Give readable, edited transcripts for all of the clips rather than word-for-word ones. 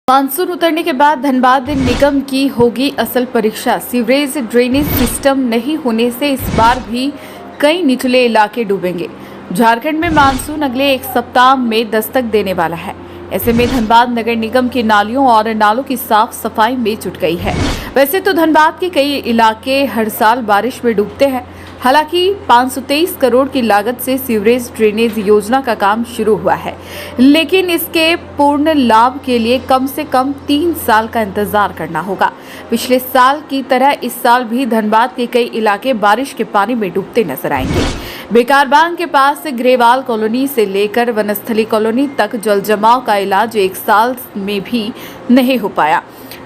Monsoon उतरने के बाद धनबाद निगम की होगी असल परीक्षा। सीवरेज ड्रेनेज सिस्टम नहीं होने से इस बार भी कई निचले इलाके डूबेंगे। झारखंड में मानसून अगले एक सप्ताह में दस्तक देने वाला है। ऐसे में धनबाद नगर निगम की नालियों और नालों की साफ सफाई में जुट गई है। वैसे तो धनबाद के कई इलाके हर साल बारिश में डूबते हैं। हालांकि 523 करोड़ की लागत से सीवरेज ड्रेनेज योजना का काम शुरू हुआ है, लेकिन इसके पूर्ण लाभ के लिए कम से कम 3 साल का इंतजार करना होगा। पिछले साल की तरह इस साल भी धनबाद के कई इलाके बारिश के पानी में डूबते नजर आएंगे। बेकारबाग के पास ग्रेवाल कॉलोनी से लेकर वनस्थली कॉलोनी तक जल जमाव का इलाज 1 साल में भी नहीं हो पाया।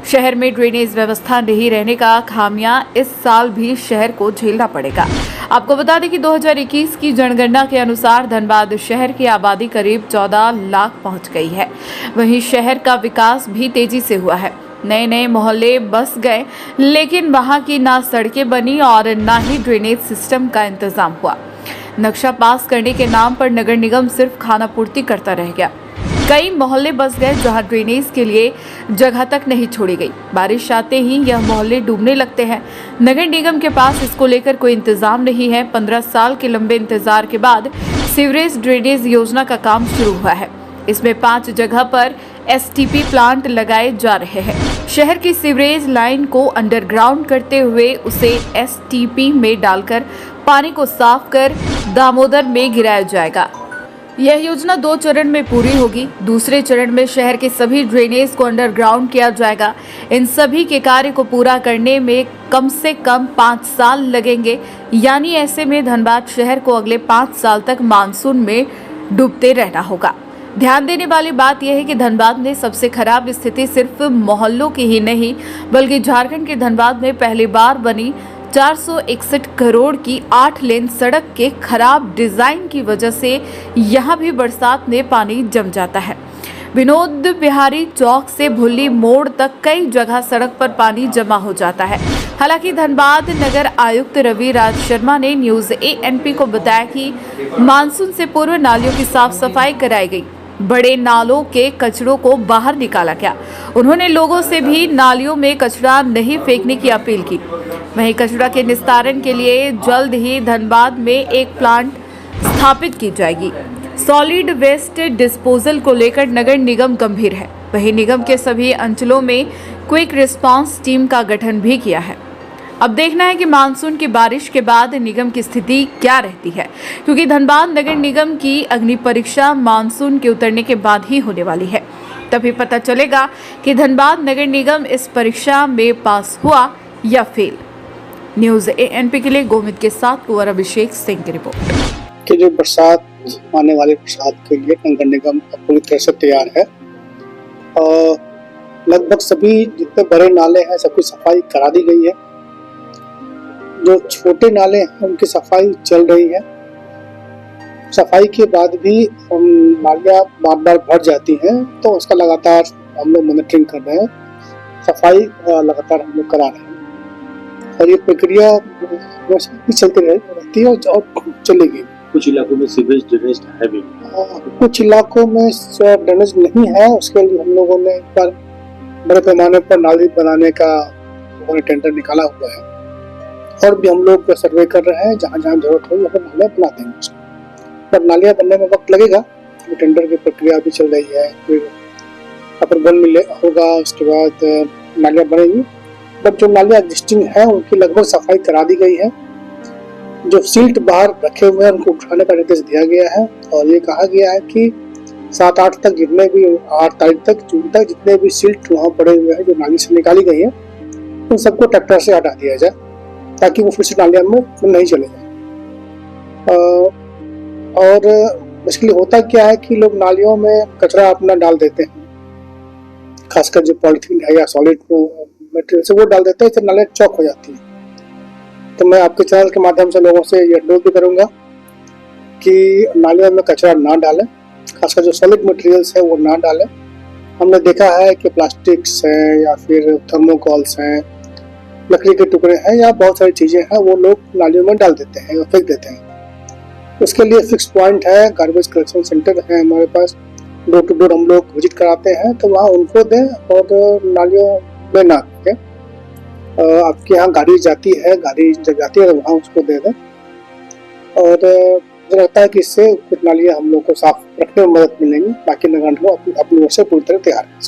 शहर में ड्रेनेज व्यवस्था नहीं रहने का खामियां इस साल भी शहर को झेलना पड़ेगा। आपको बता दें कि 2021 की जनगणना के अनुसार धनबाद शहर की आबादी करीब 14 लाख पहुंच गई है। वहीं शहर का विकास भी तेजी से हुआ है। नए नए मोहल्ले बस गए, लेकिन वहां की ना सड़कें बनी और ना ही ड्रेनेज सिस्टम का इंतजाम हुआ। नक्शा पास करने के नाम पर नगर निगम सिर्फ खानापूर्ति करता रह गया। कई मोहल्ले बस गए जहां ड्रेनेज के लिए जगह तक नहीं छोड़ी गई। बारिश आते ही यह मोहल्ले डूबने लगते हैं। नगर निगम के पास इसको लेकर कोई इंतजाम नहीं है। 15 साल के लंबे इंतजार के बाद सीवरेज ड्रेनेज योजना का काम शुरू हुआ है। इसमें 5 जगह पर एसटीपी प्लांट लगाए जा रहे हैं। शहर की सीवरेज लाइन को अंडरग्राउंड करते हुए उसे एसटीपी में डालकर पानी को साफ कर दामोदर में गिराया जाएगा। यह योजना 2 चरण में पूरी होगी। दूसरे चरण में शहर के सभी ड्रेनेज को अंडरग्राउंड किया जाएगा। इन सभी के कार्य को पूरा करने में कम से कम 5 साल लगेंगे। यानी ऐसे में धनबाद शहर को अगले 5 साल तक मानसून में डूबते रहना होगा। ध्यान देने वाली बात यह है कि धनबाद में सबसे खराब स्थिति सिर्फ मोहल्लों की ही नहीं, बल्कि झारखंड के धनबाद में पहली बार बनी 461 करोड़ की 8 लेन सड़क के खराब डिजाइन की वजह से यहां भी बरसात में पानी जम जाता है। विनोद बिहारी चौक से भुल्ली मोड़ तक कई जगह सड़क पर पानी जमा हो जाता है। हालांकि धनबाद नगर आयुक्त रवि राज शर्मा ने न्यूज एएनपी को बताया कि मानसून से पूर्व नालियों की साफ सफाई कराई गई। बड़े नालों के कचरों को बाहर निकाला गया। उन्होंने लोगों से भी नालियों में कचरा नहीं फेंकने की अपील की। वहीं कचरा के निस्तारण के लिए जल्द ही धनबाद में एक प्लांट स्थापित की जाएगी। सॉलिड वेस्ट डिस्पोजल को लेकर नगर निगम गंभीर है। वहीं निगम के सभी अंचलों में क्विक रिस्पांस टीम का गठन भी किया है। अब देखना है कि मानसून की बारिश के बाद निगम की स्थिति क्या रहती है, क्योंकि धनबाद नगर निगम की अग्नि परीक्षा मानसून के उतरने के बाद ही होने वाली है। तभी पता चलेगा कि धनबाद नगर निगम इस परीक्षा में पास हुआ या फेल। न्यूज एएनपी के लिए गोविंद के साथ कुंवर अभिषेक सिंह की रिपोर्ट। कि जो बरसात आने वाली बरसात के लिए नगर निगम पूरी तरह से तैयार है और लगभग सभी जितने बड़े नाले हैं सबकी सफाई करा दी गई है। जो छोटे नाले हैं उनकी सफाई चल रही है। सफाई के बाद भी नालियाँ बार बार भर जाती हैं, तो उसका लगातार हम लोग मॉनिटरिंग कर रहे हैं। सफाई लगातार हम लोग करा रहे हैं और ये प्रक्रिया चलती रहती है और चलेगी। कुछ इलाकों में सीवेज ड्रेनेज है भी, कुछ इलाकों में ड्रेनेज नहीं है। उसके लिए हम लोगों ने एक बार बड़े पैमाने पर नाली बनाने का टेंडर निकाला हुआ है और भी हम लोग सर्वे कर रहे हैं। जहाँ जहाँ जरूरत होगी वहाँ नालियाँ बना देंगे। पर नालियाँ बनने में वक्त लगेगा। तो टेंडर की प्रक्रिया भी चल रही है, फिर अप्रूवल मिले होगा, उसके बाद नालियाँ बनेंगी। बट जो नालियाँ एग्जिस्टिंग है उनकी लगभग सफाई करा दी गई है। जो सिल्ट बाहर रखे हुए हैं उनको उठाने का निर्देश दिया गया है और ये कहा गया है कि 7-8 तक जितने भी 8 तारीख तक जून तक जितने भी सिल्ट वहाँ पड़े हुए हैं जो नाली से निकाली गई है उन सबको ट्रैक्टर से हटा दिया जाए ताकि वो फिर से नालियाँ में नहीं चले जाए। और बेसिकली होता क्या है कि लोग नालियों में कचरा अपना डाल देते हैं, खासकर जो पॉलिथीन है या सॉलिड मटेरियल से वो डाल देते हैं, इससे नालियाँ चौक हो जाती है। तो मैं आपके चैनल के माध्यम से लोगों से ये अनुरोध भी करूँगा कि नालियों में कचरा ना डालें, खासकर जो सॉलिड मटेरियल्स है वो ना डालें। हमने देखा है कि प्लास्टिक्स हैं या फिर थर्मोकॉल्स हैं, लकड़ी के टुकड़े हैं या बहुत सारी चीजें हैं वो लोग नालियों में डाल देते हैं या फेंक देते हैं। उसके लिए फिक्स पॉइंट है, गार्बेज कलेक्शन सेंटर है हमारे पास, डोर टू डोर हम लोग विजिट कराते हैं, तो वहाँ उनको दें और नालियों में ना दें। आपके यहाँ गाड़ी जाती है तो वहाँ उसको दे दें। और मुझे लगता है कि इससे कुछ नालियाँ हम लोग को साफ रखने में मदद मिलेंगी, बाकी नगर निगम अपनी ओर से पूरी तरह तैयार है।